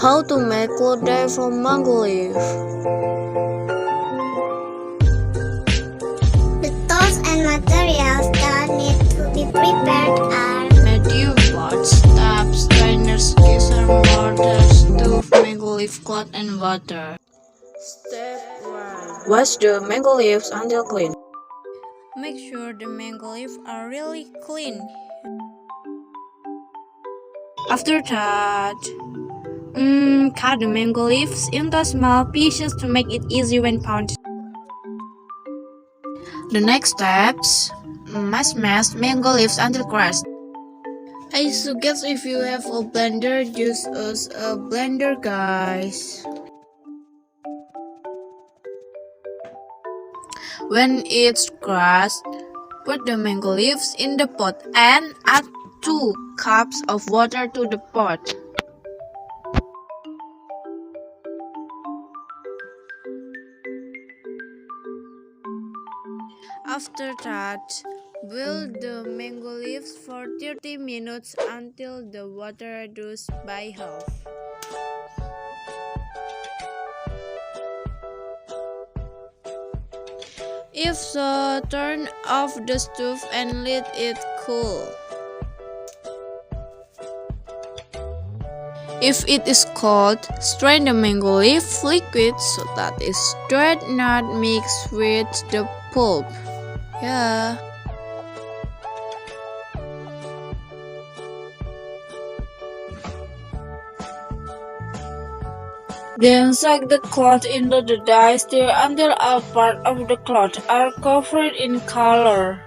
How to make cloth dye from mango leaf? The tools and materials that need to be prepared are Medium pots, taps, strainers, kisser, mortar, stove, mango leaf, cloth, and water. Step 1. Wash the mango leaves until clean. Make sure the mango leaves are really clean. After that, cut the mango leaves into small pieces to make it easy when pounded. The next steps, mash mango leaves until crushed. I suggest if you have a blender, use a blender, guys. When it's crushed, put the mango leaves in the pot and add 2 cups of water to the pot. After that, boil the mango leaves for 30 minutes until the water reduces by half. If so, turn off the stove and let it cool. If it is cold, strain the mango leaf liquid so that it does not mix with the pulp. Yeah. Then soak the cloth into the dye, stir until all parts of the cloth are covered in color.